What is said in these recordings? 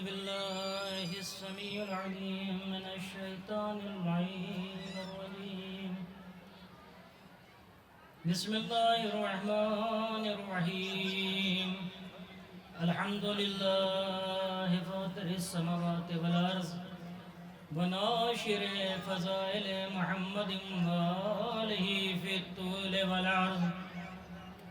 بالله السميع العليم من الشيطان اللعين الرجيم. بسم الله الرحمن الرحيم. الحمد لله فاطر السماوات والأرض وناشر فضائل محمد وآله في الطول والعرض،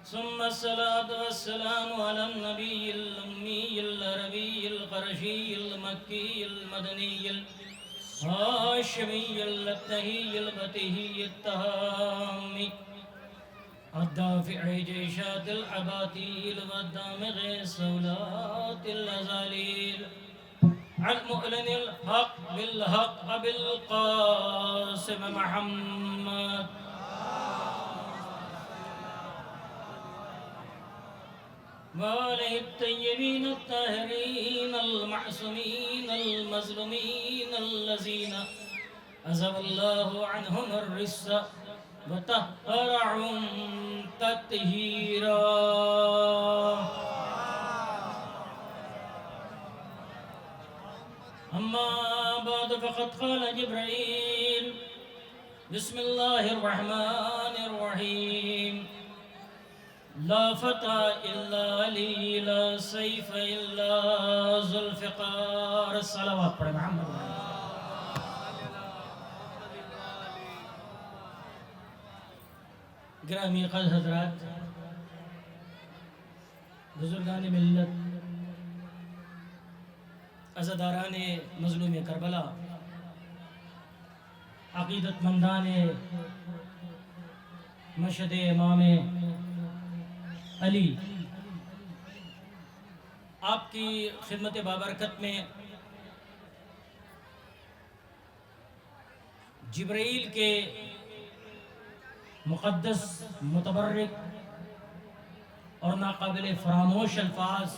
ثم الصلاة والسلام على النبي الأمي العربي القرشي المكي المدني الهاشمي اللتهي البتهي التهامي الدافع جيشات الأباطيل والدامغ السولات الأزاليل المؤلن الحق بالحق بالقاسم محمد وآله الطيبين الطاهرين المعصومين المظلومين الذين أذهب الله عنهم الرجس وطهرهم تطهيرا. أما بعد فقد قال جبرائيل: بسم الله الرحمن الرحيم. لا فتى إلا علي، لا سيف إلا ذو الفقار. الصلوات پر محمد. گرامی قدر حضرات، بزرگان ملت، عزاداران مظلوم کربلا، عقیدت مندان مشہد امام علی، آپ کی خدمت بابرکت میں جبرائیل کے مقدس، متبرک اور ناقابل فراموش الفاظ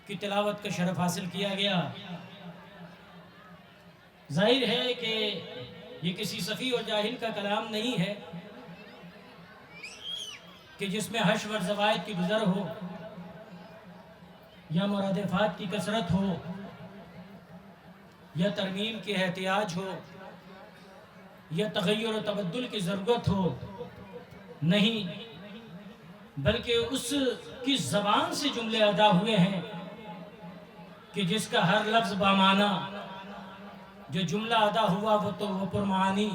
کی تلاوت کا شرف حاصل کیا گیا. ظاہر ہے کہ یہ کسی صفی اور جاہل کا کلام نہیں ہے کہ جس میں حشو اور زوائد کی گزر ہو، یا مرادفات کی کثرت ہو، یا ترمیم کی احتیاج ہو، یا تغیر و تبدل کی ضرورت ہو. نہیں، بلکہ اس کی زبان سے جملے ادا ہوئے ہیں کہ جس کا ہر لفظ بامعنی، جو جملہ ادا ہوا وہ تو وہ پرمعانی،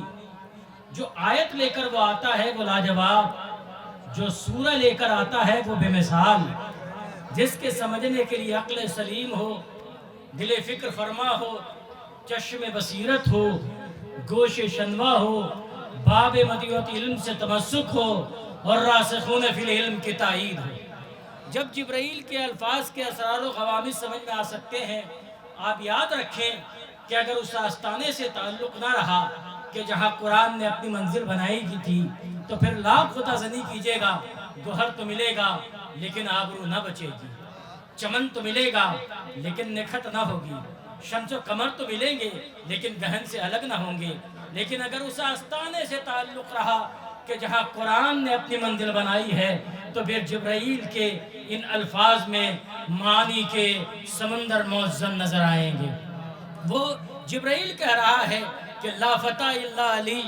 جو آیت لے کر وہ آتا ہے وہ لاجواب، جو سورہ لے کر آتا ہے وہ بے مثال، جس کے سمجھنے کے لیے عقل سلیم ہو، دل فکر فرما ہو، چشم بصیرت ہو، گوش شنوا ہو، باب مدیوت علم سے تمسک ہو، اور راسخون فی العلم کی تائید ہو. جب جبرائیل کے الفاظ کے اسرار و غوامض سمجھ میں آ سکتے ہیں، آپ یاد رکھیں کہ اگر اس آستانے سے تعلق نہ رہا کہ جہاں قرآن نے اپنی منزل بنائی کی تھی، تو پھر لاکھ خدا زنی کیجیے گا، گوہر تو ملے گا لیکن آبرو نہ بچے گی، چمن تو ملے گا لیکن نکھت نہ ہوگی، شمس و قمر تو ملیں گے لیکن گہن سے الگ نہ ہوں گے. لیکن اگر اس آستانے سے تعلق رہا کہ جہاں قرآن نے اپنی منزل بنائی ہے، تو پھر جبرائیل کے ان الفاظ میں معانی کے سمندر موزن نظر آئیں گے. وہ جبرائیل کہہ رہا ہے کہ لا فتح الا علی،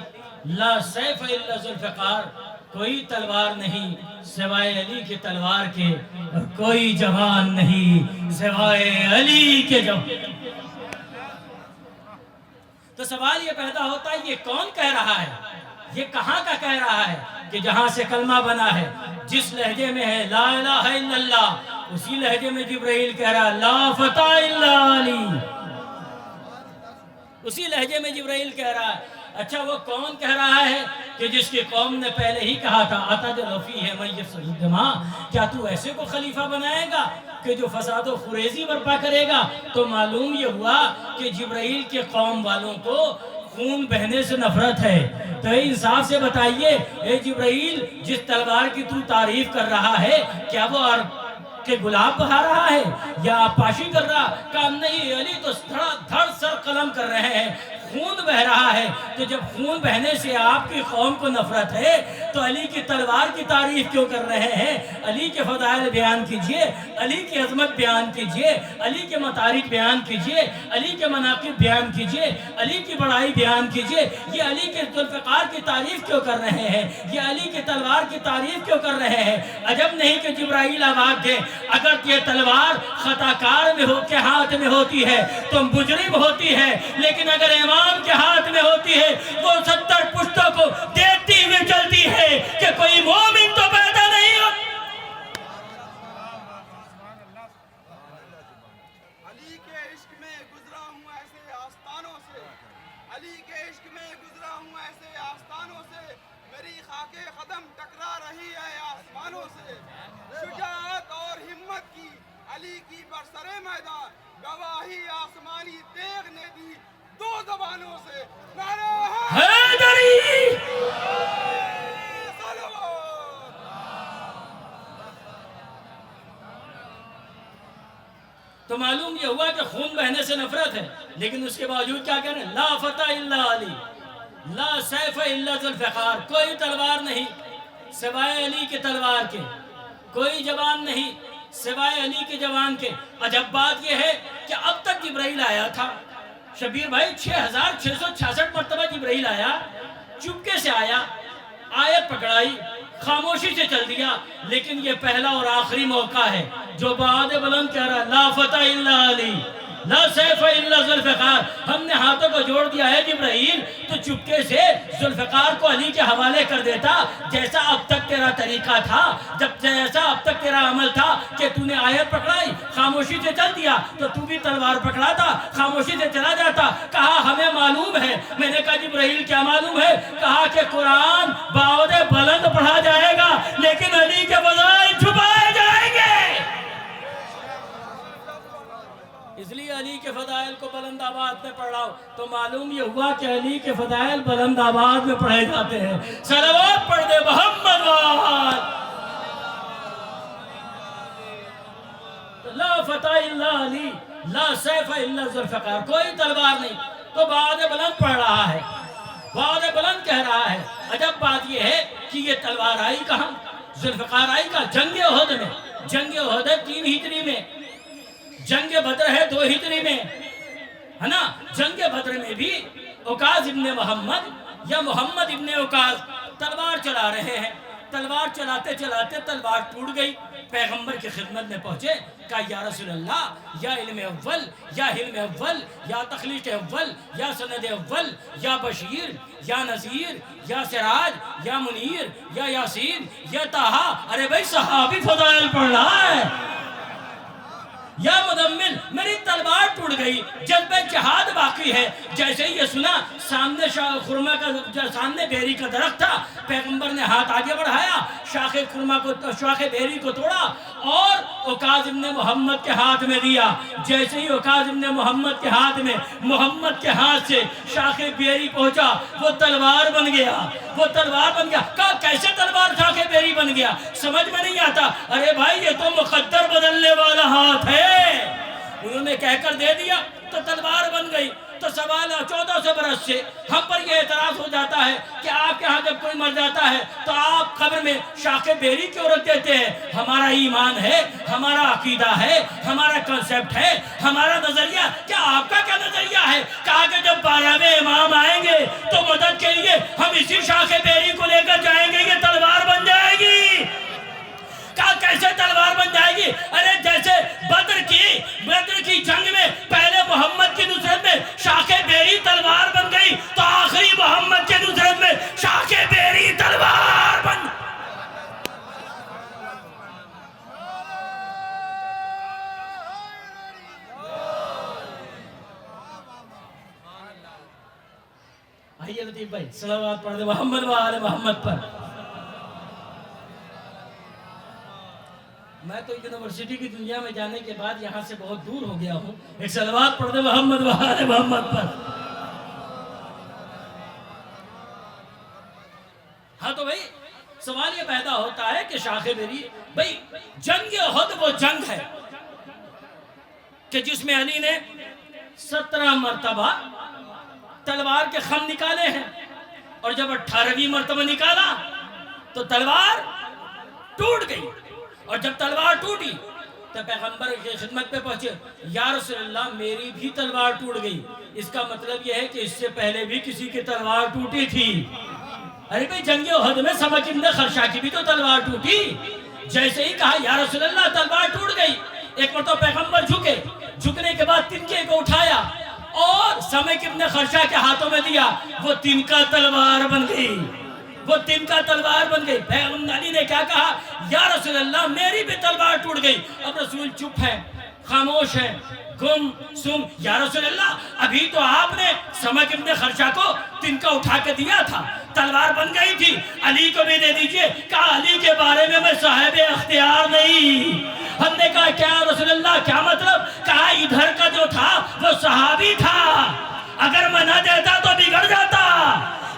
لا سیف الا ذوالفقار، کوئی تلوار نہیں سوائے علی کے تلوار کے، اور کوئی جوان نہیں سوائے علی کے جوان. تو سوال یہ پیدا ہوتا ہے یہ کون کہہ رہا ہے، یہ کہاں کا کہہ رہا ہے؟ کہ جہاں سے کلمہ بنا ہے، جس لہجے میں ہے لا الہ الا اللہ، اسی لہجے میں جبرائیل کہہ رہا ہے لا فتح الا علی، اسی لہجے میں جبرائیل کہہ رہا ہے. اچھا وہ کون کہہ رہا ہے؟ کہ جس کی قوم نے پہلے ہی کہا تھا اتجعل فیہا من یفسد الدماء، کیا تو ایسے کو خلیفہ بنائے گا کہ جو فساد و خریزی برپا کرے گا؟ تو معلوم یہ ہوا کہ جبرائیل کے قوم والوں کو خون بہنے سے نفرت ہے. تو انصاف سے بتائیے اے جبرائیل، جس تلوار کی تو تعریف کر رہا ہے، کیا وہ کہ گلاب بہا رہا ہے یا پاشی کر رہا؟ کہا نہیں، علی تو دھڑ سر قلم کر رہے ہیں، خون بہ رہا ہے، تو جب خون بہنے سے آپ کی قوم کو نفرت ہے تو علی کی تلوار کی تعریف کیوں کر رہے ہیں؟ علی کے فضائل بیان کیجئے، علی کی عظمت بیان کیجئے، علی کے مطارق بیان کیجئے، علی کے مناقب بیان کیجئے، علی کی بڑائی بیان کیجئے۔ یہ علی کے ذوالفقار کی تعریف کیوں کر رہے ہیں؟ یہ علی کی تلوار کی تعریف کیوں کر رہے ہیں؟ عجب نہیں کہ جبرائیل آواز دے، اگر یہ تلوار خطاکار میں کے ہاتھ میں ہوتی ہے تو مجرم ہوتی ہے، لیکن اگر امام کے ہاتھ میں ہوتی ہے وہ 70 پشتوں کو دیکھتی ہوئے چلتی ہے کہ کوئی مومن تو پیدا نہیں ہو۔ علی کے عشق میں گزرا ہوں ایسے آستانوں سے، علی کے عشق میں گزرا ہوں ایسے آستانوں سے، میری خاک قدم ٹکرا رہی ہے آسمانوں سے۔ شجاعت اور ہمت کی علی کی برسر میدان، گواہی آسمانی تیغ نے دی 2 زبانوں سے۔ نعرہ حیدری! تو معلوم یہ ہوا کہ خون بہنے سے نفرت ہے، لیکن اس کے باوجود کیا کہہ رہے ہیں؟ لا فتح الا علی، لا سیف الا ذوالفقار، کوئی تلوار نہیں سوائے علی کے تلوار کے، کوئی جوان نہیں سوائے علی کے جوان کے۔ عجب بات یہ ہے کہ اب تک جبرائیل آیا تھا، شبیر بھائی 6666 مرتبہ جبرائیل آیا، چپکے سے آیا، آیت پکڑائی، خاموشی سے چل دیا، لیکن یہ پہلا اور آخری موقع ہے جو بعد بلند کہہ رہا ہے لا فتح الا علی، لا سیف الا ذوالفقار۔ ہم نے ہاتھوں کو جوڑ دیا ہے جبرائیل، تو چپکے سے ذوالفقار کو علی کے حوالے کر دیتا، جیسا اب تک تیرا طریقہ تھا، جیسا اب تک تیرا عمل تھا کہ تو نے آیت پکڑائی، خاموشی سے چل دیا، تو تو بھی تلوار پکڑاتا، خاموشی سے چلا جاتا۔ کہا ہمیں معلوم ہے۔ میں نے کہا جبرائیل کیا معلوم ہے؟ کہا کہ قرآن بعد بلند پڑھا جائے گا، لیکن علی کے فضائل چھپائے جائیں گے۔ اس لیے علی کے فضائل کو بلند آواز میں پڑھ رہا ہوں، تو معلوم یہ ہوا کہ علی کے فضائل بلند آواز میں پڑھے جاتے ہیں۔ صلوات پڑھ دے محمد وآل۔ لا فتح الا علی، لا سیف الا ذوالفقار، کوئی تلوار نہیں، تو بعد بلند پڑھ رہا ہے، بعد بلند کہہ رہا ہے۔ عجب بات یہ ہے کہ یہ تلوار آئی کہاں؟ ذوالفقار آئی کہاں؟ جنگ احد میں۔ جنگ احد ہے 3 ہجری میں، جنگ بدر ہے 2 ہجری میں، ہے نا؟ جنگ بدر میں بھی عکاظ ابن محمد یا محمد ابن عکاظ تلوار چلا رہے ہیں، تلوار چلاتے چلاتے تلوار ٹوٹ گئی، پیغمبر کی خدمت میں پہنچے، کہا یا رسول اللہ، یا علم اول، یا حلم اول، یا تخلیق اول، یا سند اول، یا بشیر، یا نذیر، یا سراج، یا منیر، یا یاسین، یا طہا۔ ارے بھائی صحابی فضائل پڑھ رہا ہے۔ یا مدمل، میری تلوار ٹوٹ گئی، جذبہ جہاد باقی ہے۔ جیسے ہی یہ سنا، سامنے خرما کا، سامنے بیری کا درخت تھا، پیغمبر نے ہاتھ آگے بڑھایا، شاخ خرما کو، شاخ بیری کو توڑا اور عکاظ ابن محمد کے ہاتھ میں دیا۔ جیسے ہی عکاظ ابن محمد کے ہاتھ میں، محمد کے ہاتھ سے شاخ بیری پہنچا، وہ تلوار بن گیا، وہ تلوار بن گیا۔ کہا کیسے تلوار شاخ بیری بن گیا؟ سمجھ میں نہیں آتا۔ ارے بھائی یہ تو مقدر بدلنے والا ہاتھ ہے۔ انہوں نے کہہ کر دے دیا تو تلوار بن گئی۔ تو سوال 1400 برس سے ہم پر یہ اعتراض ہو جاتا ہے کہ آپ کے ہاں جب کوئی مر جاتا ہے تو آپ قبر میں شاخ بیری کیوں رکھ دیتے ہیں؟ ہمارا ایمان ہے، ہمارا عقیدہ ہے، ہمارا کنسپٹ ہے، ہمارا نظریہ۔ کیا آپ کا کیا نظریہ ہے؟ کہا کہ جب 12ویں امام آئیں گے تو مدد کے لیے ہم اسی شاخ بیری کو لے کر جائیں گے، یہ تلوار بن جائے گی۔ کہا کیسے تلوار بن جائے گی؟ ارے جیسے بدر کی جنگ میں پہلے محمد کی نصرت میں شاخ بیری تلوار بن گئی، تو آخری محمد کی نصرت میں شاخ بیری تلوار بن۔ آئیے لطیف بھائی صلوات پڑھ دے محمد و آل محمد پر۔ میں تو یونیورسٹی کی دنیا میں جانے کے بعد یہاں سے بہت دور ہو گیا ہوں۔ ایک صلوات پڑھ دے محمد و آل محمد پر۔ ہاں تو بھائی سوال یہ پیدا ہوتا ہے کہ شاخ بیری، بھائی جنگ احد وہ جنگ ہے کہ جس میں علی نے 17 مرتبہ تلوار کے خم نکالے ہیں، اور جب 18ویں مرتبہ نکالا تو تلوار ٹوٹ گئی، اور جب تلوار ٹوٹی تو پیغمبر کی خدمت پہ پہنچے، یا رسول اللہ میری بھی تلوار ٹوٹ گئی۔ اس کا مطلب یہ ہے کہ اس سے پہلے بھی کسی کی تلوار ٹوٹی تھی۔ ارے بھئی جنگ احد میں سمک ابن خرشا کی بھی تو تلوار ٹوٹی۔ جیسے ہی کہا یا رسول اللہ تلوار ٹوٹ گئی، ایک مرتبہ پیغمبر جھکے، جھکنے کے بعد تنکے کو اٹھایا اور سمک ابن خرشا کے ہاتھوں میں دیا، وہ تنکا تلوار بن گئی، وہ تنکا تلوار بن گئی۔ پیغمبر علی نے کیا کہا، یا رسول اللہ میری بھی تلوار ٹوٹ گئی۔ اب رسول چپ ہے، خاموش ہے، گم سم۔ یا رسول اللہ ابھی تو آپ نے سمک ابن خرشا کو تنکا اٹھا کے دیا تھا، تلوار بن گئی تھی، علی کو بھی دے دیجئے۔ کہا علی کے بارے میں صاحب اختیار نہیں۔ ہم نے کہا کیا رسول اللہ کیا مطلب؟ کہا ادھر کا جو تھا وہ صحابی تھا، اگر میں نہ دیتا تو بگڑ جاتا،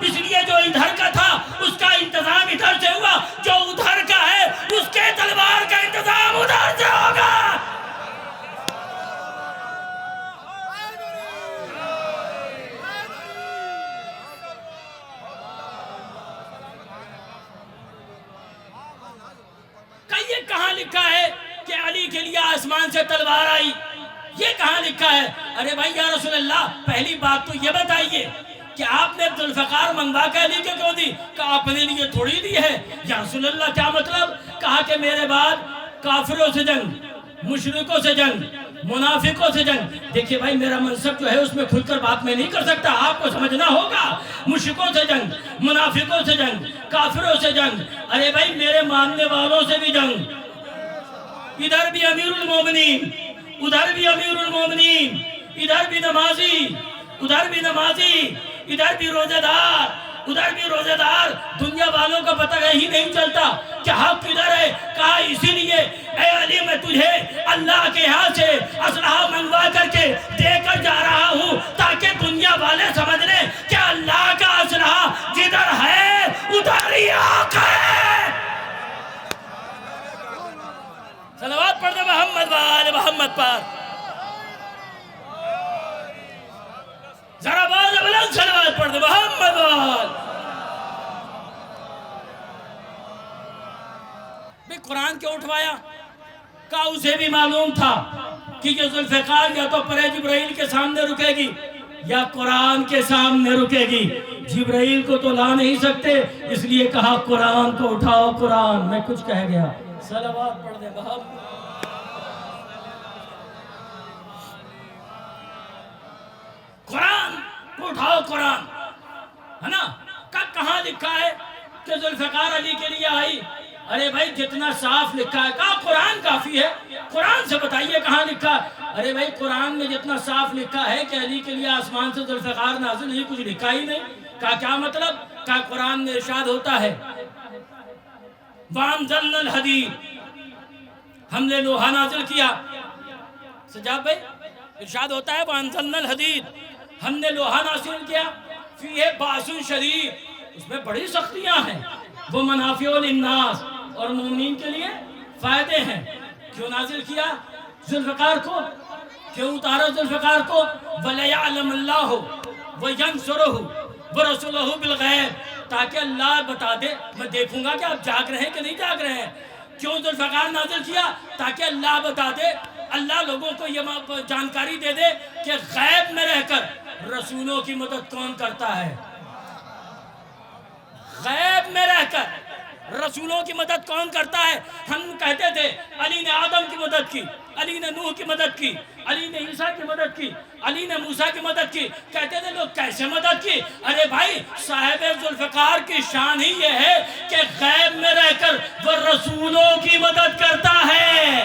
اس لیے جو ادھر کا تھا اس کا انتظام ادھر سے ہوا، جو ادھر کا ہے اس کے تلوار کا انتظام ادھر سے ہوگا۔ یہ کہاں لکھا ہے کہ علی کے لیے آسمان سے تلوار آئی؟ یہ کہاں لکھا ہے؟ ارے بھائی یا رسول اللہ پہلی بات تو یہ بتائیے کہ آپ نے ذوالفقار منگوا کے علی کے کیوں دی؟ کہا اپنے لیے تھوڑی دی ہے۔ یا رسول اللہ کیا مطلب؟ کہا کہ میرے بعد کافروں سے جنگ، مشرکوں سے جنگ، منافقوں سے جنگ۔ دیکھیے بھائی میرا منصب جو ہے اس میں کھل کر بات میں نہیں کر سکتا، آپ کو سمجھنا ہوگا۔ مشرکوں سے جنگ، منافقوں سے جنگ، کافروں سے جنگ، ارے بھائی میرے ماننے والوں سے بھی جنگ۔ ادھر بھی امیر المومنین، ادھر بھی امیر المومنین، ادھر بھی نمازی، ادھر بھی نمازی، ادھر بھی روزہ دار، ادھر بھی روزہ دار۔ دنیا والوں کا پتہ ہی نہیں چلتا کہ حق کدھر ہے۔ کہا اسی لیے اے علی میں تجھے اللہ کے ہاں سے اسلحہ منگوا کر کے دے کر جا رہا ہوں، تاکہ دنیا والے سمجھ لیں کہ اللہ کا اسلحہ جدھر ہے ادھر ہی حق ہے۔ صلوات پڑھ دے محمد وآل محمد پر، ذرا باز بلند صلوات پڑھ دے محمد وآل۔ بھی قرآن کیوں اٹھوایا؟ کہا اسے بھی معلوم تھا کہ یہ ذوالفقار یا تو پرے جبرائیل کے سامنے رکے گی یا قرآن کے سامنے رکے گی، جبرائیل کو تو لا نہیں سکتے، اس لیے کہا قرآن کو اٹھاؤ، قرآن میں کچھ کہہ گیا۔ صلوات پڑھ دے محمد۔ قرآن کو اٹھاؤ، قرآن ہے نا؟ کہاں لکھا ہے کہ ذوالفقار علی کے لیے آئی؟ ارے بھائی جتنا صاف لکھا ہے، کہا قرآن کافی ہے، قرآن سے بتائیے کہاں لکھا ہے۔ ارے بھائی قرآن میں جتنا صاف لکھا ہے کہ علی کے لیے آسمان سے ذوالفقار نازل ہوئی، کچھ لکھا ہی نہیں۔ کہا کیا مطلب؟ کہا قرآن میں ارشاد ہوتا ہے وَأَنزَلْنَا الْحَدِيدَ، ہم نے لوہا نازل کیا۔ سجاد بھائی ارشاد ہوتا ہے وَأَنزَلْنَا الْحَدِيدَ، ہم نے لوہا نازل کیا، فِيهِ بَأْسٌ شَدِيدٌ، اس میں بڑی سختیاں ہیں، وہ منافع للناس، اور مومنین کے لیے فائدے ہیں۔ کیوں نازل کیا ذوالفقار کو؟ کیوں اتارا ذوالفقار کو؟ وَلَيَعْلَمَ اللَّهُ وَيَنْصُرُهُ وَرَسُولُهُ بِالْغَيْبِ، تاکہ اللہ بتا دے، میں دیکھوں گا کہ آپ جاگ رہے ہیں کہ نہیں جاگ رہے ہیں۔ کیوں ذوالفقار نازل کیا؟ تاکہ اللہ بتا دے، اللہ لوگوں کو یہ جانکاری دے دے کہ غیب میں رہ کر رسولوں کی مدد کون کرتا ہے، غیب میں رہ کر رسولوں کی مدد کون کرتا ہے۔ ہم کہتے تھے علی نے آدم کی مدد کی، علی نے نوح کی مدد کی، علی نے عیسیٰ کی مدد کی، علی نے موسیٰ کی مدد کی۔ کہتے تھے لوگ کیسے مدد کی؟ ارے بھائی صاحب ذوالفقار کی شان ہی یہ ہے کہ غیب میں رہ کر وہ رسولوں کی مدد کرتا ہے،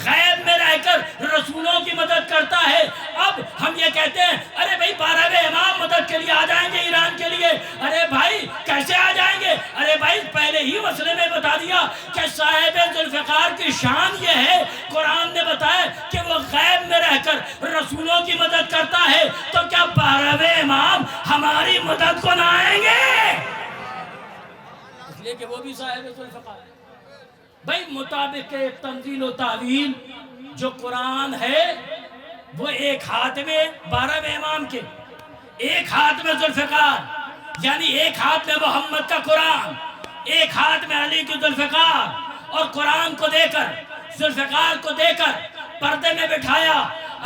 غیب میں رہ کر رسولوں کی مدد کرتا ہے۔ اب ہم یہ کہتے ہیں ارے بھائی 12ویں امام مدد کے لیے آ جائیں گے ایران کے لیے۔ ارے بھائی کیسے آ جائیں گے؟ ارے بھائی پہلے ہی مسئلے میں بتا دیا کہ صاحب ذوالفقار کی شان یہ ہے، قرآن نے بتایا کہ وہ غیب میں رہ کر رسولوں کی مدد کرتا ہے، تو کیا 12ویں امام ہماری مدد کو نہ آئیں گے؟ اس لیے کہ وہ بھی صاحب ذوالفقار ہے۔ بھائی مطابق تنزیل و تعویل جو قرآن ہے وہ ایک ہاتھ میں 12ویں امام کے، ایک ہاتھ میں ذوالفقار یعنی ایک ہاتھ میں محمد کا قرآن، ایک ہاتھ میں علی کی ذوالفقار، اور قرآن کو دے کر ذوالفقار کو دے کر پردے میں بٹھایا۔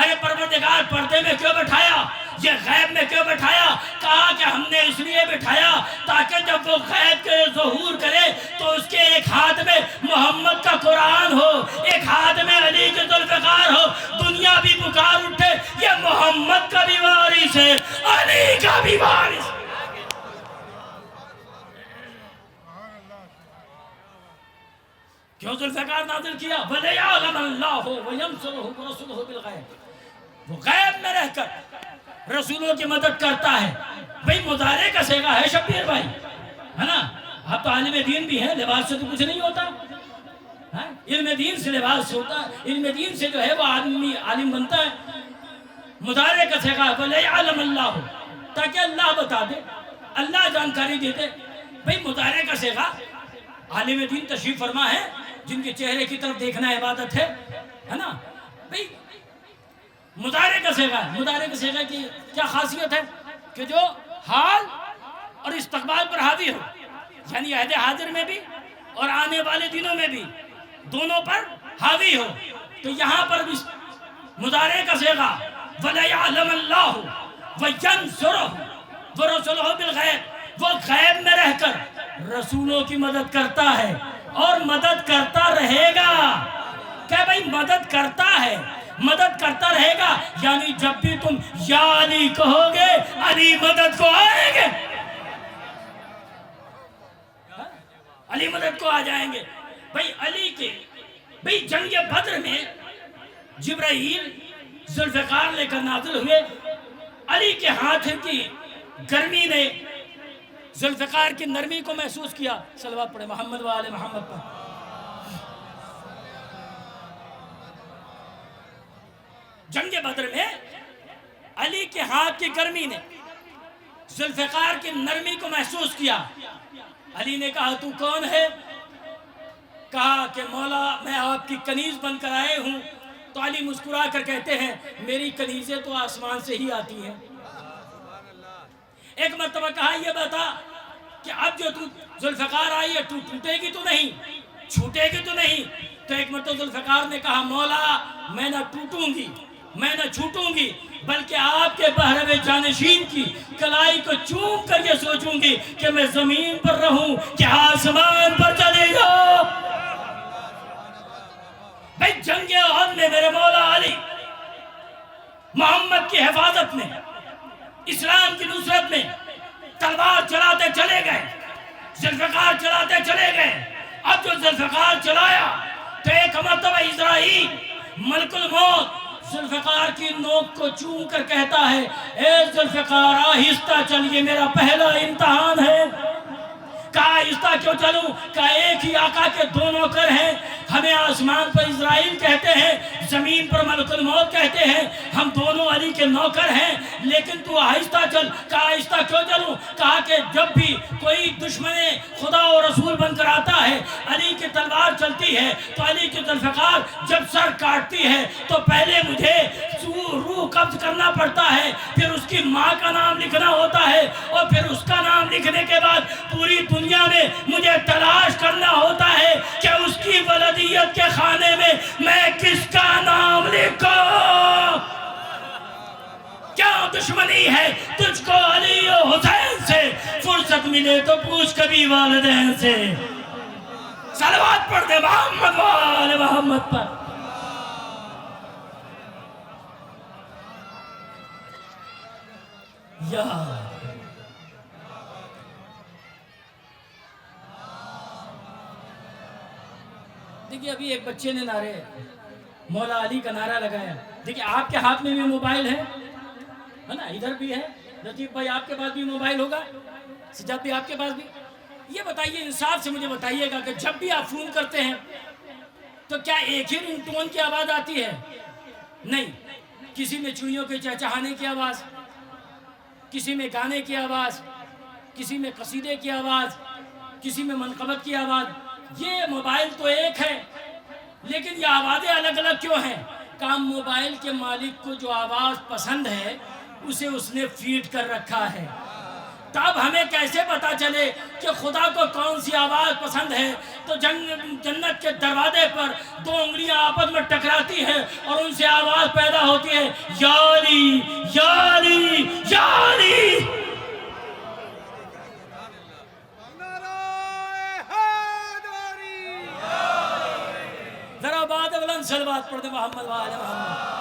ارے پروردگار پردے میں کیوں بٹھایا، یہ غیب میں کیوں بٹھایا؟ کہا کہ ہم نے اس لیے بٹھایا تاکہ جب وہ غیب کے ظہور کرے تو اس کے ایک ہاتھ میں محمد کا قرآن ہو، ایک ہاتھ میں علی کے ذوالفقار ہو، دنیا بھی پکار اٹھے یہ محمد کا بھی وارث ہے، علی کا بھی وارث ہے۔ کیوں ذوالفقار نازل کیا؟ وَلِيَعْلَمَ اللَّهُ وَيَنْصُرُهُ وَرَسُولُهُ بِالْغَیبِ، وہ غیب میں رہ کر رسولوں کی مدد کرتا ہے۔ بھئی مضارع کا صیغہ ہے شبیر بھائی، ہے نا؟ آپ تو عالم دین بھی ہیں، لباس سے تو کچھ نہیں ہوتا، علم دین سے لباس سے ہوتا ہے، علم دین سے جو ہے وہ آدمی عالم بنتا ہے۔ مضارع کا صیغہ وَلِيَعْلَمَ اللَّهُ، تاکہ اللہ بتا دے، اللہ جانکاری دے دے۔ بھئی مضارع کا صیغہ عالم دین تشریف فرما ہے جن کے چہرے کی طرف دیکھنا عبادت ہے نا؟ بھئی مضارع کا صیغہ ہے، مضارع کا صیغہ کی کیا خاصیت ہے کہ جو حال اور استقبال پر حاوی ہو، یعنی عہد حاضر میں بھی اور آنے والے دنوں میں بھی دونوں پر حاوی ہو۔ تو یہاں پر بھی مضارع کا صیغہ وَلَيَعْلَمَ اللَّهُ وَيَنْصُرُهُ وَرَسُولُهُ بِالْغَیبِ، وہ غیب میں رہ کر رسولوں کی مدد کرتا ہے اور مدد کرتا رہے گا۔ کہ بھئی مدد کرتا ہے، مدد کرتا رہے گا، یعنی جب بھی تم یا علی کہو گے علی مدد کو آئیں گے، علی مدد کو آ جائیں گے۔ بھئی علی کے بھئی جنگ بدر میں جبرائیل ذوالفقار لے کر نازل ہوئے، علی کے ہاتھ کی گرمی نے ذوالفقار کی نرمی کو محسوس کیا۔ صلوات پڑھے محمد و آل محمد پر۔ جنگ بدر میں علی کے ہاتھ کی گرمی نے ذوالفقار کی نرمی کو محسوس کیا۔ علی نے کہا تو کون ہے؟ کہا کہ مولا میں آپ کی کنیز بن کر آئے ہوں۔ تو علی مسکرا کر کہتے ہیں میری کنیزیں تو آسمان سے ہی آتی ہیں۔ ایک مرتبہ کہا یہ بتا کہ اب جو تو ذوالفقار آئی ہے تو ٹوٹے گی تو نہیں، چھوٹے گی تو نہیں؟ تو ایک مرتبہ ذوالفقار نے کہا مولا میں نہ ٹوٹوں گی، میں نہ چھوٹوں گی، بلکہ آپ کے بحر جانشین کی کلائی کو چوم کر یہ سوچوں گی کہ میں زمین پر رہوں کہ آسمان پر چلے جاؤ۔ بھئی جنگ احد میں میرے مولا علی محمد کی حفاظت میں، اسلام کی نصرت میں تلوار چلاتے چلے گئے، ذوالفقار چلاتے چلے گئے۔ اب جو ذوالفقار چلایا تو ایک مرتبہ اسرائیل ملک الموت ذوالفقار کی نوک کو چوم کر کہتا ہے اے ذوالفقار آہستہ چل، یہ میرا پہلا امتحان ہے۔ کہا آہستہ کیوں چلوں؟ کہا ایک ہی آقا کے دو نوکر ہیں، ہمیں آسمان پر اسرائیل کہتے ہیں، زمین پر ملک الموت کہتے ہیں، ہم دونوں علی کے نوکر ہیں، لیکن تو آہستہ چل۔ کہا آہستہ کیوں چلوں؟ کہا کہ جب بھی کوئی دشمن خدا و رسول بن کر آتا ہے علی کی تلوار چلتی ہے تو علی کی ذوالفقار جب سر کاٹتی ہے تو پہلے مجھے روح قبض کرنا پڑتا ہے، پھر اس کی ماں کا نام لکھنا ہوتا ہے، اور پھر اس کا نام لکھنے کے بعد پوری دنیا میں مجھے تلاش کرنا ہوتا ہے کہ اس کی ولدیت کے خانے میں میں کس کا نام لکھوں۔ کیا دشمنی ہے تجھ کو علی و حسین سے؟ فرصت ملے تو پوچھ کبھی والدین سے۔ صلوات پڑھ دے محمد و آل محمد پر۔ یا دیکھیے ابھی ایک بچے نے نعرے مولا علی کا نعرہ لگایا۔ دیکھیے آپ کے ہاتھ میں بھی موبائل ہے نا، ادھر بھی ہے، لطیف بھائی آپ کے پاس بھی موبائل ہوگا، سجاد بھی آپ کے پاس بھی۔ یہ بتائیے انصاف سے مجھے بتائیے گا کہ جب بھی آپ فون کرتے ہیں تو کیا ایک ہی رنگ ٹون کی آواز آتی ہے؟ نہیں، کسی میں چڑیوں کے چہچہانے کی آواز، کسی میں گانے کی آواز، کسی میں قصیدے کی آواز، کسی میں منقبت کی آواز۔ یہ موبائل تو ایک ہے لیکن یہ آوازیں الگ الگ کیوں ہیں؟ کام موبائل کے مالک کو جو آواز پسند ہے اسے اس نے فیڈ کر رکھا ہے۔ تب ہمیں کیسے پتا چلے کہ خدا کو کون سی آواز پسند ہے؟ تو جنت کے دروازے پر دو انگلیاں آپس میں ٹکراتی ہیں اور ان سے آواز پیدا ہوتی ہے، یا علی یا علی یا علی۔ ذرا بعد بلند صلوات پڑھ دے محمد وآل محمد۔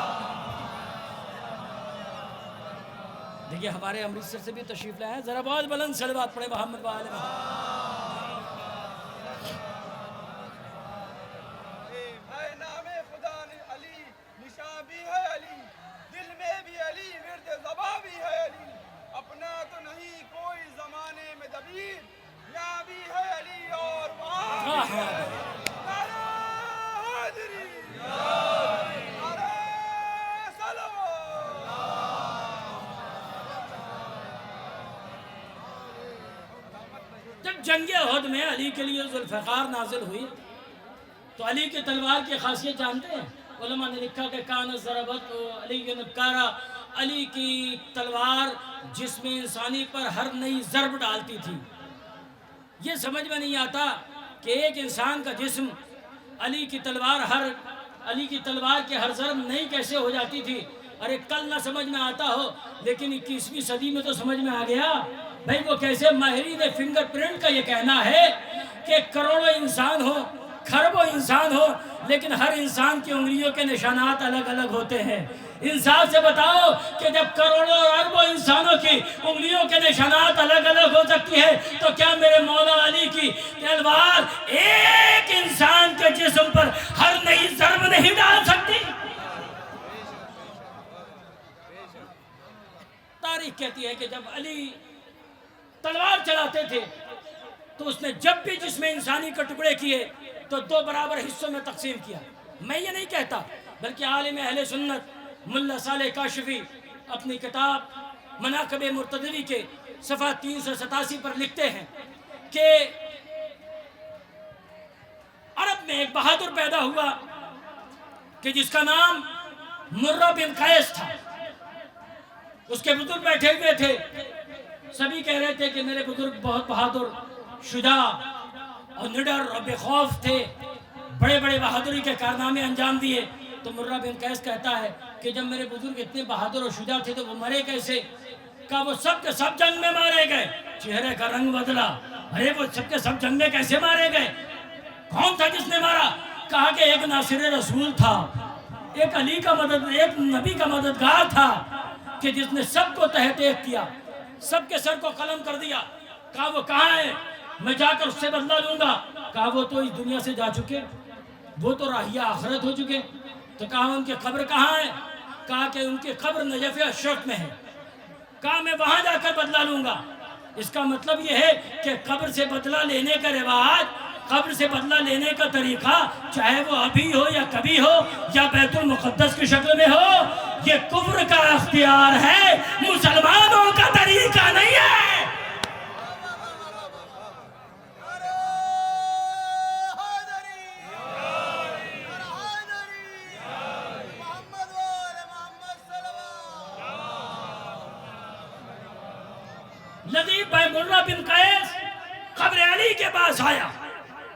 دیکھیے ہمارے امرتسر سے بھی تشریف لائے ہیں، ذرا بہت بلند صلوات پڑھے محمد وآل محمد۔ ہے نام خدا علی، نشاں بھی ہے علی، دل میں بھی علی، ورد زباں بھی ہے علی، اپنا تو نہیں کوئی زمانے میں دبیر، یہاں بھی ہے علی اور وہاں بھی ہے علی۔ نعرہ حیدری، نعرہ صلوات۔ جب جنگ احد میں علی کے لیے ذوالفقار نازل ہوئی تو علی کی تلوار کی خاصیت جانتے ہیں؟ علماء نے لکھا کہ کان ضربت علی نبکارا، علی کی تلوار جسم انسانی پر ہر نئی ضرب ڈالتی تھی۔ یہ سمجھ میں نہیں آتا کہ ایک انسان کا جسم علی کی تلوار کے ہر ضرب نئی کیسے ہو جاتی تھی۔ ارے کل نہ سمجھ میں آتا ہو لیکن 21ویں صدی میں تو سمجھ میں آ گیا بھائی۔ وہ کیسے ماہرین فنگر پرنٹ کا یہ کہنا ہے کہ کروڑوں انسان ہو، کھربوں انسان ہو، لیکن ہر انسان کی انگلیوں کے نشانات الگ الگ ہوتے ہیں۔ انصاف سے بتاؤ کہ جب کروڑوں اور اربوں انسانوں کی انگلیوں کے نشانات الگ الگ ہو سکتی ہے تو کیا میرے مولا علی کی تلوار ایک انسان کے جسم پر ہر نئی ضرب نہیں ڈال سکتی؟ تاریخ کہتی ہے کہ جب علی تلوار چلاتے تھے تو اس نے جب بھی جسم انسانی کے ٹکڑے کیے تو 2 برابر حصوں میں تقسیم کیا۔ میں یہ نہیں کہتا بلکہ عالم اہل سنت ملا صالح کاشفی اپنی کتاب مناقب مرتضوی کے صفحہ 387 پر لکھتے ہیں کہ عرب میں ایک بہادر پیدا ہوا کہ جس کا نام مرہ بن قیس تھا۔ اس کے بزرگ بیٹھے ہوئے تھے، سبھی کہہ رہے تھے کہ میرے بزرگ بہت بہادر، شجاع اور نڈر اور بے خوف تھے، بڑے بڑے بہادری کے کارنامے انجام دیے۔ تو مرہ بن قیس کہتا ہے کہ جب میرے بزرگ اتنے بہادر اور شجاع تھے تو وہ مرے کیسے؟ کہا وہ سب کے سب جنگ میں مارے گئے۔ چہرے کا رنگ بدلا، ارے وہ سب کے سب جنگ میں کیسے مارے گئے؟ کون تھا جس نے مارا؟ کہا کہ ایک ناصر رسول تھا، ایک علی کا ایک نبی کا مددگار تھا کہ جس نے سب کو تحت ایک کیا، سب کے سر کو قلم کر دیا۔ کہا وہ کہاں ہے؟ میں جا کر اس سے بدلہ لوں گا۔ کہا وہ تو اس دنیا سے جا چکے، وہ تو راہیہ آخرت ہو چکے۔ تو کہا ان کی قبر کہاں ہے؟ کہا کہ ان کی قبر نجف اشرف میں ہے۔ کہا میں وہاں جا کر بدلہ لوں گا۔ اس کا مطلب یہ ہے کہ قبر سے بدلہ لینے کا رواج، قبر سے بدلہ لینے کا طریقہ، چاہے وہ ابھی ہو یا کبھی ہو یا بیت المقدس کی شکل میں ہو، یہ کفر کا اختیار ہے، مسلمانوں کا طریقہ نہیں ہے۔ لذیذ بھائی مرہ بن قیس قبر علی کے پاس آیا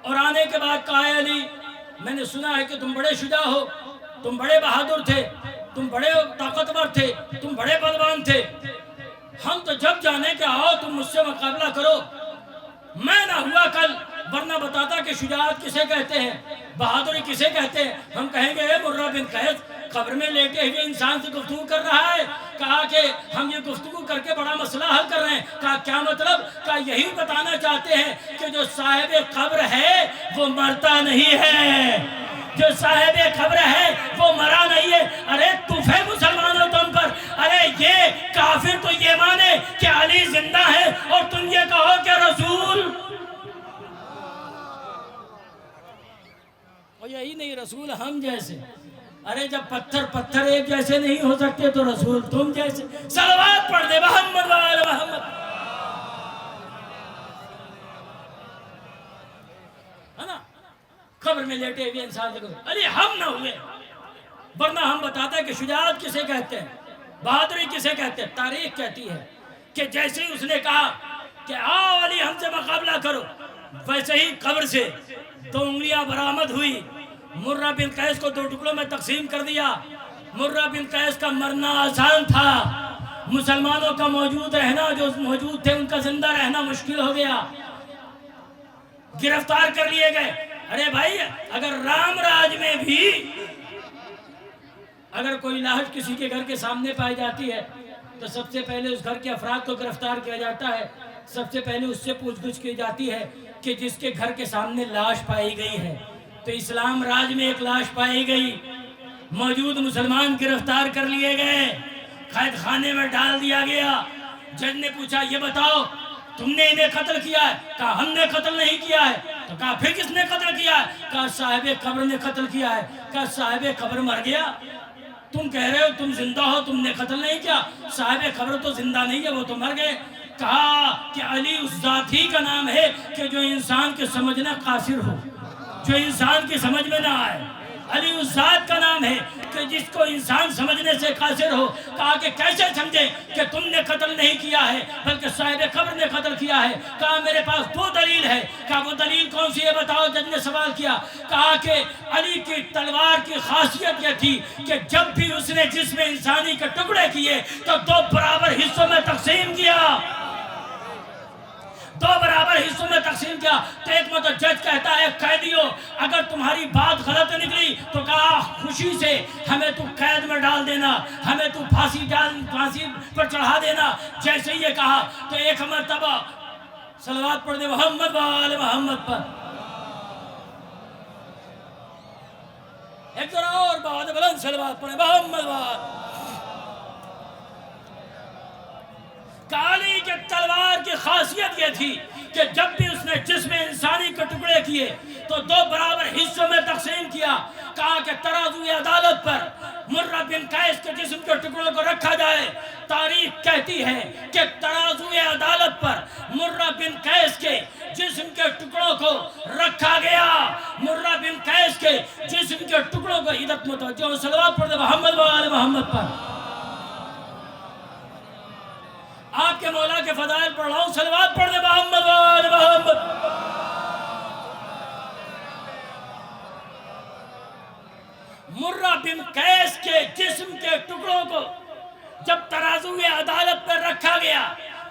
اور آنے کے بعد کہا ہے علی، میں نے سنا ہے کہ تم بڑے شجاع ہو، تم بڑے بہادر تھے، تم بڑے طاقتور تھے، تم بڑے بلوان تھے۔ ہم تو جب جانے کہ آؤ تم مجھ سے مقابلہ کرو، میں نہ ہوا کل، ورنہ بتاتا کہ شجاعت کسے کہتے ہیں، بہادری کسے کہتے ہیں۔ ہم کہیں گے اے مرہ بن قیس قبر میں لیٹے ہوئے انسان سے گفتگو کر رہا ہے۔ کہا کہ ہم یہ گفتگو کر کے بڑا مسئلہ حل کر رہے ہیں۔ کہا کیا مطلب؟ کہا یہی بتانا چاہتے ہیں کہ جو صاحب قبر ہے وہ مرتا نہیں ہے، جو صاحب قبر ہے وہ مرا نہیں ہے۔ ارے توفے مسلمانوں تم پر، ارے یہ کافر تو یہ مانے کہ علی زندہ ہے اور تم یہ کہو کہ رسول، اور یہی نہیں رسول ہم جیسے۔ ارے جب پتھر ایک جیسے نہیں ہو سکتے تو رسول تم جیسے۔ صلوات پڑھ دے محمد وآل محمد، ہے نا؟ قبر میں لیٹے ہوئے انسان سے علی ہم نہ ہوئے، ورنہ ہم بتاتے ہیں کہ شجاعت کسے کہتے ہیں۔ بہادری کسے کہتے ہیں؟ تاریخ کہتی ہے کہ جیسے ہی اس نے کہا کہ آؤ علی ہم سے مقابلہ کرو، ویسے ہی قبر سے 2 انگلیاں برآمد ہوئی، مرہ بن قیس کو 2 ٹکڑوں میں تقسیم کر دیا۔ مرہ بن قیس کا مرنا آسان تھا، مسلمانوں کا موجود رہنا، جو موجود تھے ان کا زندہ رہنا مشکل ہو گیا، گرفتار کر لیے گئے۔ ارے بھائی، اگر رام راج میں بھی اگر کوئی لاش کسی کے گھر کے سامنے پائی جاتی ہے تو سب سے پہلے اس گھر کے افراد کو گرفتار کیا جاتا ہے، سب سے پہلے اس سے پوچھ گچھ کی جاتی ہے کہ جس کے گھر کے سامنے لاش پائی گئی ہے۔ تو اسلام راج میں ایک لاش پائی گئی، موجود مسلمان گرفتار کر لیے گئے، قید خانے میں ڈال دیا گیا۔ جج نے پوچھا یہ بتاؤ تم نے انہیں قتل کیا ہے؟ کہا ہم نے قتل نہیں کیا ہے۔ تو کہا پھر کس نے قتل کیا ہے؟ کہا صاحب قبر نے قتل کیا ہے۔ کہا صاحب قبر مر گیا؟ تم کہہ رہے ہو تم زندہ ہو، تم نے قتل نہیں کیا، صاحب قبر تو زندہ نہیں ہے، وہ تو مر گئے۔ کہا کہ علی اس ذات ہی کا نام ہے کہ جو انسان کے سمجھنا قاصر ہو، جو انسان کی سمجھ میں نہ آئے۔ علی اس ذات کا نام ہے کہ جس کو انسان سمجھنے سے قاصر ہو۔ کہا کہ کیسے سمجھے کہ تم نے قتل نہیں کیا ہے بلکہ صاحب قبر نے قتل کیا ہے؟ کہا میرے پاس 2 دلیل ہے۔ کہا وہ دلیل کون سی ہے بتاؤ؟ جج نے سوال کیا۔ کہا کہ علی کی تلوار کی خاصیت یہ تھی کہ جب بھی اس نے جسم انسانی کے ٹکڑے کیے تو 2 برابر حصوں میں تقسیم کیا، 2 برابر حصوں میں تقسیم کیا۔ تو ایک مرتبہ جج کہتا ہے قیدیوں اگر تمہاری بات غلط نکلی تو کہا خوشی سے ہمیں تو قید میں ڈال دینا، ہمیں تو پھانسی پر چڑھا دینا۔ جیسے یہ کہا تو ایک مرتبہ صلوات پڑھ دے محمد و آل محمد پر، ایک ذرا اور بہت بلند صلوات پڑھے محمد و آل۔ علی کے تلوار کی خاصیت یہ تھی کہ جب بھی اس نے جسم انسانی کے ٹکڑے کیے تو 2 برابر حصوں میں تقسیم کیا۔ کہا کہ ترازوئے عدالت پر مرہ بن قیس کے جسم کے ٹکڑوں کو رکھا جائے۔ تاریخ کہتی ہے کہ ترازوئے عدالت پر مرہ بن قیس کے جسم کے ٹکڑوں کو رکھا گیا۔ مرہ بن قیس کے جسم کے ٹکڑوں کو عدت متوجہ صلوات پڑھ دے محمد و آل محمد پر۔ آپ کے مولا کے فضائل پڑھ رہا ہوں، صلوات پڑھ دے محمد و آل محمد۔ مرہ بن قیس کے جسم کے ٹکڑوں کو جب ترازوئے عدالت پر رکھا گیا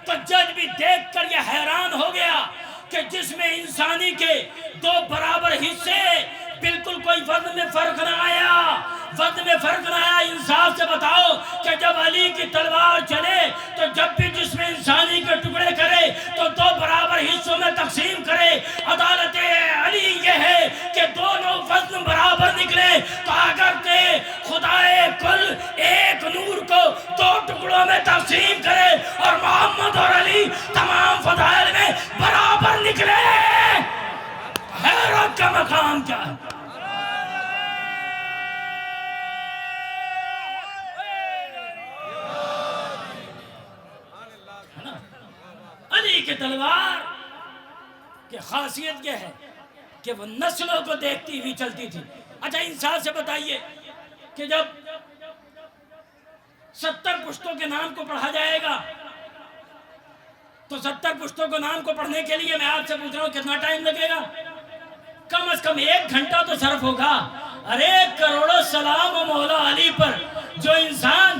تو جج بھی دیکھ کر یہ حیران ہو گیا کہ جسم انسانی کے 2 برابر حصے، بالکل کوئی وزن میں فرق نہ آیا، وزن میں فرق نہ آیا۔ انصاف سے بتاؤ کہ جب علی کی تلوار چلے تو جب بھی جسم انسانی کے ٹکڑے کرے تو 2 برابر حصوں میں تقسیم کرے۔ عدالت علی یہ ہے کہ دونوں وزن برابر نکلے تو اگر کہ خدائے کل ایک نور کو 2 ٹکڑوں میں تقسیم کرے اور محمد اور علی تمام فضائل میں برابر نکلے، حیرت کا مقام کیا ہے؟ علی کی تلوار کی خاصیت یہ ہے کہ وہ نسلوں کو دیکھتی ہوئی چلتی تھی۔ اچھا انصاف سے بتائیے کہ جب 70 پشتوں کے نام کو پڑھا جائے گا تو 70 پشتوں کو نام کو پڑھنے کے لیے میں آپ سے پوچھ رہا ہوں کتنا ٹائم لگے گا؟ کم از کم 1 گھنٹہ تو صرف ہوگا۔ ارے کروڑوں سلام و مولا علی پر، جو انسان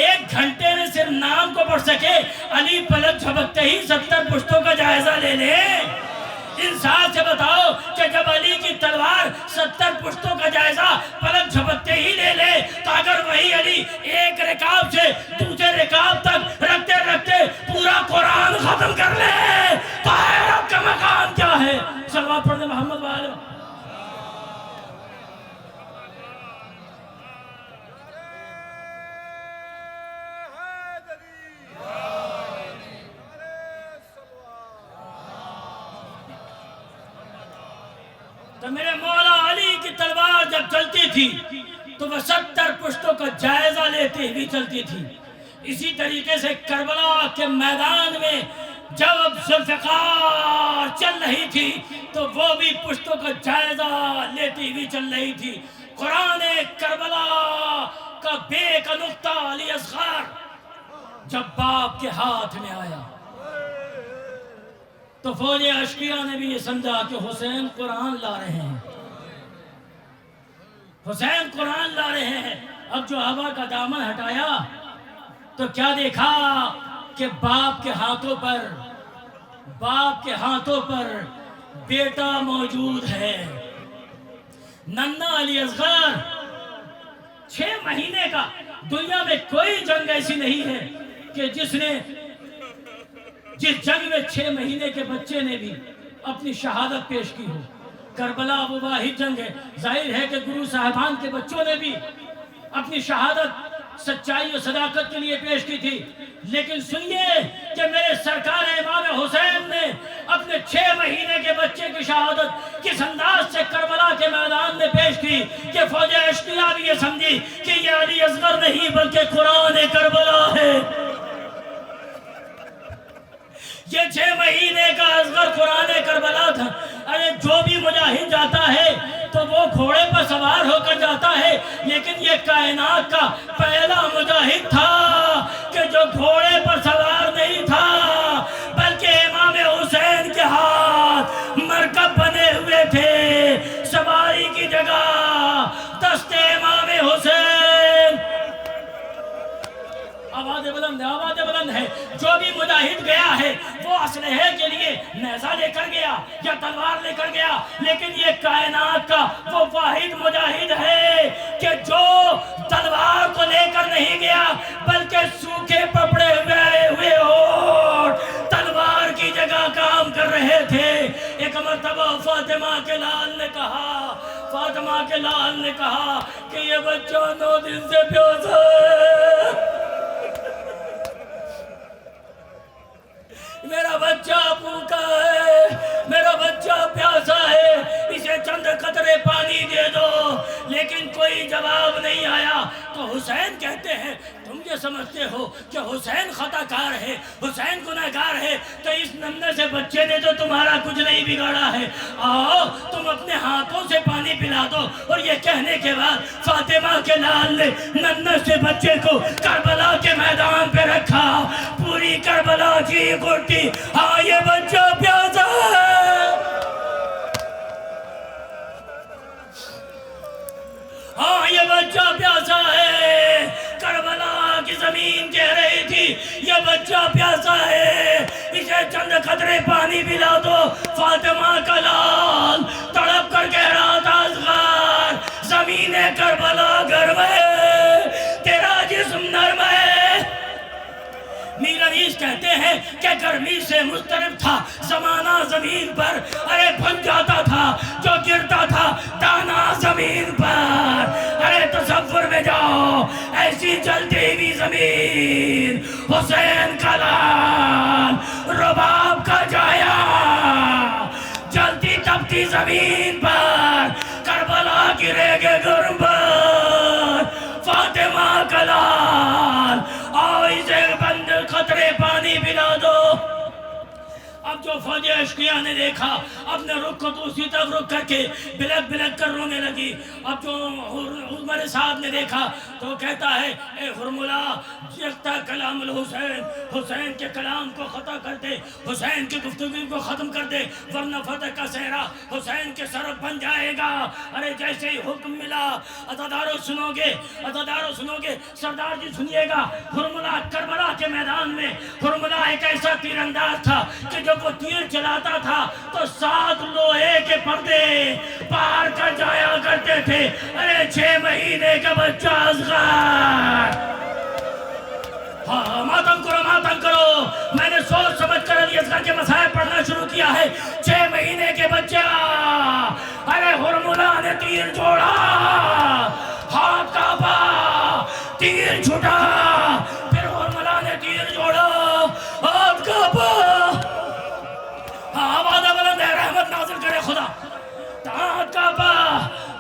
1 گھنٹے میں صرف نام کو پڑھ سکے، علی پلک جھپکتے ہی 70 پشتوں کا جائزہ لے لے۔ انصاف سے بتاؤ کہ جب علی کی تلوار 70 پشتوں کا جائزہ پلک جھپکتے ہی لے لے تو اگر وہی علی ایک رکاب سے دوسرے رکاب تک رکھتے رکھتے پورا قرآن ختم کر لے تو حیرت کا مقام کیا ہے؟ صلوات پڑھ دے محمد والے۔ تو میرے مولا علی کی تلوار جب چلتی تھی تو وہ 70 پشتوں کا جائزہ لیتے ہوئے چلتی تھی۔ اسی طریقے سے کربلا کے میدان میں جب ذوالفقار چل رہی تھی تو وہ بھی پشتوں کا جائزہ لیتی ہوئی چل رہی تھی۔ قرآن کربلا کا بے کا نقطہ علی اصغر جب باپ کے ہاتھ میں آیا تو فوج اشقیاء نے بھی یہ سمجھا کہ حسین قرآن لا رہے ہیں، حسین قرآن لا رہے ہیں۔ اب جو ہوا کا دامن ہٹایا تو کیا دیکھا کہ باپ کے ہاتھوں پر بیٹا موجود ہے، ننھا علی اصغر 6 مہینے کا۔ دنیا میں کوئی جنگ ایسی نہیں ہے کہ جس جنگ میں 6 مہینے کے بچے نے بھی اپنی شہادت پیش کی ہو۔ کربلا وہ واحد جنگ ہے۔ ظاہر ہے کہ گرو صاحبان کے بچوں نے بھی اپنی شہادت سچائی اور صداقت کے لیے پیش کی تھی، لیکن سنیے کہ میرے سرکار امام حسین نے اپنے 6 مہینے کے بچے کی شہادت کس انداز سے کربلا کے میدان میں پیش کی کہ فوج اشقیاء بھی یہ سمجھی کہ یہ علی اصغر نہیں بلکہ قرآن کربلا ہے۔ یہ 6 مہینے کا اصغر قرآن کربلا تھا۔ ارے جو بھی مجاہد جاتا ہے تو وہ گھوڑے پر سوار ہو کر جاتا ہے، لیکن یہ کائنات کا پہلا مجاہد تھا کہ جو گھوڑے پر سوار نہیں تھا بلکہ امام حسین کے ہاتھ مرکب بنے ہوئے تھے، سواری کی جگہ دست امام حسین۔ آواز بلند ہے۔ جو بھی مجاہد گیا ہے وہ اسلحے کے لیے نیزہ لے کر گیا یا تلوار لے کر گیا، لیکن یہ کائنات کا وہ واحد مجاہد ہے کہ جو تلوار کو لے کر نہیں گیا بلکہ سوکھے پپڑے ہوئے ہونٹ تلوار کی جگہ کام کر رہے تھے۔ ایک مرتبہ فاطمہ کے لال نے کہا کہ یہ بچہ 9 دن سے پیاسا ہے، میرا بچہ بھوکا ہے، میرا بچہ پیاسا ہے، اسے چند قطرے پانی دے دو، لیکن کوئی جواب نہیں آیا۔ تو حسین کہتے ہیں تم یہ سمجھتے ہو کہ حسین خطا کار ہے، حسین گناہگار ہے، تو اس ننھے سے بچے نے تو تمہارا کچھ نہیں بگاڑا ہے، آؤ تم اپنے ہاتھوں سے پانی پلا دو۔ اور یہ کہنے کے بعد فاطمہ کے لال نے ننھے سے بچے کو کربلا کے میدان پہ رکھا، پوری کربلا چیخ اٹھی، ہاں یہ بچہ پیاسا ہے، ہاں یہ بچہ پیاسا ہے۔ کربلا کی زمین کہہ رہی تھی یہ بچہ پیاسا ہے، اسے چند قطرے پانی پلا دو۔ فاطمہ کا لال تڑپ کر کہہ رہا تھا اصغر زمین کربلا گرم ہے، تیرا جسم نرم ہے۔ میر انیس کہتے ہیں کہ گرمی سے مضطرب تھا زمانہ زمین پر، ارے بھن جاتا تھا جو گرتا تھا دانا زمین پر۔ ارے تصور میں جاؤ ایسی جلتی ہوئی زمین، حسین کا لال رباب کا جایا، جلتی تپتی زمین پر کربلا کی ریگے گرم پر فاطمہ کا لال، آؤ اسے بند قطرے پانی پلا دو۔ اب جو فوج اشقیاء نے دیکھا اپنے رخ کو دوسری طرف رخ کر کے بلک بلک کر رونے لگی۔ اب جو عمر صاحب نے دیکھا تو کہتا ہے اے ہرملا یکتا کلام الحسین، حسین کے کلام کو خطا کر دے، حسین کی گفتگو کو ختم کر دے، ورنہ فتح کا صحرا حسین کے سر بن جائے گا۔ ارے جیسے ہی حکم ملا عزادارو سنو گے، سردار جی سنیے گا، ہرملا کربلا کے میدان میں ہرملا ایک ایسا تیر انداز تھا کہ جب وہ تیر چلاتا تھا تو 7 لوہے کے پردے پار کر جایا کرتے تھے۔ ارے 6 مہینے کا بچہ اصغر، ہاں ماتم کرو، میں نے سوچ سمجھ کر علی اصغر کے مصائب پڑھنا شروع کیا ہے۔ 6 مہینے کے بچہ، ارے ہرملا نے تیر چھوڑا، ہاتھ کانپا، تیر چھوٹا، پھر ہرملا نے تیر چھوڑا، ہاتھ کانپا، آواز بلند ہے، رحمت نازل کرے خدا، ہاتھ کانپا،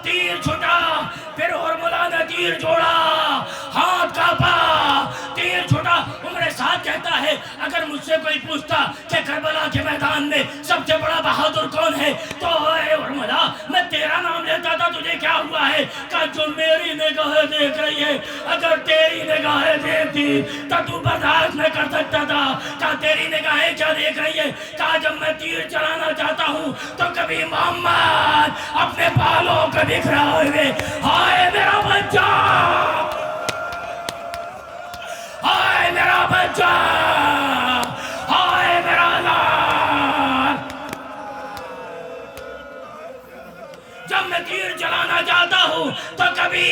تیر چھوٹا، پھر ہرملا نے تیر چھوڑا، ہاتھ کانپا، تیر چھوٹا۔ عمر سعد کہتا کیا ہے؟ اگر مجھ سے کوئی پوچھتا کہ کربلا کے میدان میں سب سے بڑا بہادر کون ہے تو اے ارملا میں تیرا نام لیتا تھا، تجھے کیا ہوا ہے؟ کہا جو میری نگاہیں دیکھ رہی ہے، اگر تیری نگاہیں دیکھتی تو برداشت نہ کر سکتا تھا۔ کہا تیری نگاہیں کیا دیکھ رہی ہے؟ کہا جب میں تیر چلانا چاہتا ہوں تو کبھی محمد اپنے بالوں کو بکھرا ہوئے، ہائے میرا بچہ، ہائے میرا بچہ، ہائے میرا لال۔ جب میں تیر چلانا چاہتا ہوں تو کبھی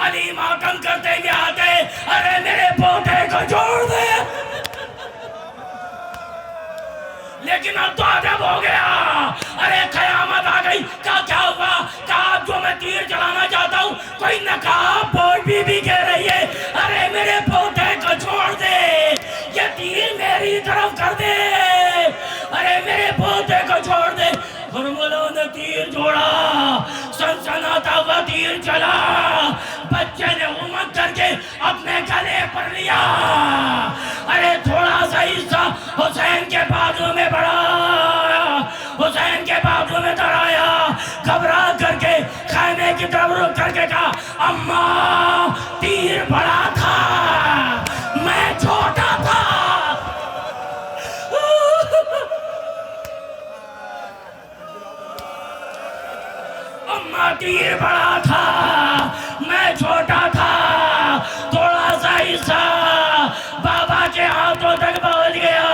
علی ماتم کرتے ہوئے آتے، ارے میرے پوتے کو چھوڑ دے۔ لیکن اب تو ادب ہو گیا، ارے قیامت آ گئی۔ کہا کیا ہوا؟ کہا جو میں تیر چلانا چاہتا ہوں کوئی نقاب پوش بھی کہہ رہی ہے، ارے میرے پوتے کو چھوڑ دے، یہ تیر میری طرف کر دے، ارے میرے پوتے کو چھوڑ دے۔ ہرملوں نے تیر چھوڑا، سنسناتا ہوا تیر چلا، بچے نے امت کر کے اپنے گلے پر لیا، ارے تھوڑا سا حصہ حسین کے بازو میں بڑھایا، حسین کے بازو میں درایا، گھبرا کر کے خیمے کی طرف رک کر کے کہا اماں تیر بڑا تھا میں چھوٹا تھا۔ اماں تیر بڑا تھا میں چھوٹا تھا، تھوڑا سا حصہ بابا کے ہاتھوں تک پہنچ گیا،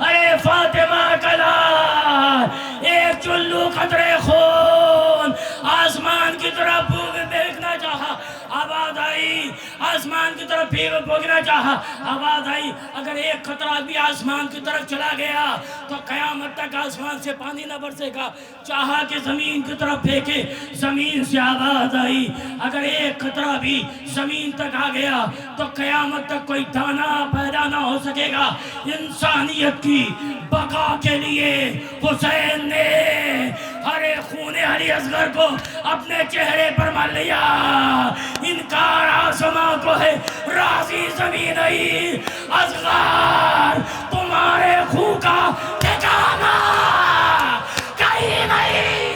ارے فاطمہ کا لال ایک چلو قطرے خون آسمان کی طرف پھینکنا چاہا، آواز آئی، آسمان کی طرف پھینکنا چاہا، آواز آئی، اگر ایک قطرہ بھی آسمان کی طرف چلا گیا تو قیامت تک آسمان سے پانی نہ برسے گا، چاہا کہ زمین کی طرف پھینکے، زمین سے آواز آئی، اگر ایک قطرہ بھی زمین تک آ گیا تو قیامت تک کوئی دانہ پیدا نہ ہو سکے گا۔ انسانیت کی بقا کے لیے حسین نے ہر خون علی اصغر کو اپنے چہرے پر مل لیا۔ انکار آسمان کو ہے، راضی زمین نہیں، اصغر تمہارے خون کا ٹھکانہ کہیں نہیں،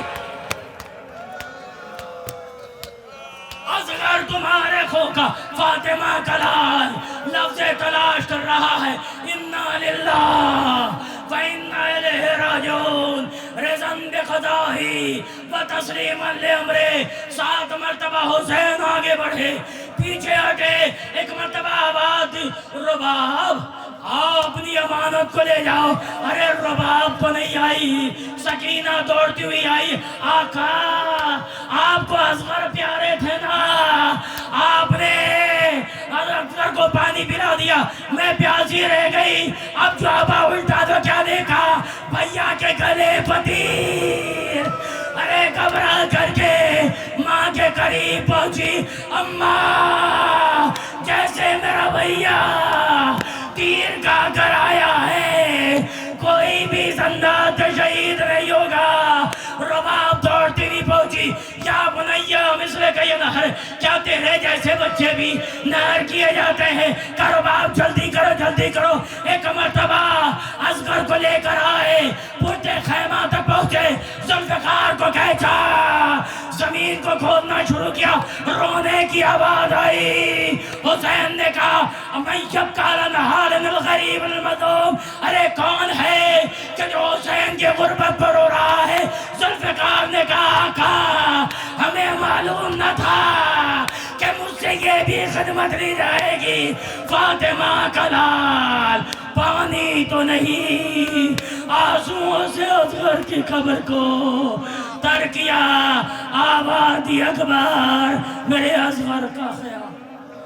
اصغر تمہارے خون کا۔ فاطمہ کا لال لفظ تلاش کر رہا ہے، انا للہ وَإِنَّا إِلَيْهِ رَاجِعُونَ، رضاً بِقَضَائِهِ وَتَسْلِيمًا لِأَمْرِهِ۔ 7 مرتبہ حسین آگے بڑھے، پیچھے ہٹے، ایک مرتبہ آواز، رباب آؤ اپنی امانت کو لے جاؤ، ارے رباب تو نہیں آئی، سکینہ دوڑتی ہوئی آئی، آقا آپ کو اصغر پیارے تھے نا، آپ نے اصغر کو پانی پلا دیا، میں پیاسی رہ گئی، اب جو آبا الٹا تو کیا دیکھا، بھیا کے گلے پتیر، ارے گھبرا کر کے ماں کے قریب پہنچی، اماں جیسے میرا بھیا تیر کا کر آیا ہے، کوئی بھی زندہ شہید نہیں ہوگا۔ رباب دوڑتی بھی پہنچی، یا بنیا مثل کہ یہ نہر، کیا تیرے جیسے بچے بھی نہر کیے جاتے ہیں؟ کہ رباب جلدی کرو جلدی کرو۔ ایک مرتبہ اصغر کو لے کر آئے، پورتے خیمہ تک پہنچے، ذوالفقار کو کھینچا، زمین کو کھودنا شروع کیا، رونے کی آواز آئی۔ حسین نے کہا من یبکی علی حال الغریب المظلوم، ارے کون ہے کہ جو حسین کی غربت پر رو رہا ہے؟ ذوالفقار نے کہا آقا ہمیں معلوم نہ تھا کہ مجھ سے یہ بھی خدمت لی جائے گی۔ فاطمہ کا لال پانی تو نہیں، آنسوؤں سے اصغر کی قبر کو تر کیا، آبادی اکبر میرے اصغر کا خیال۔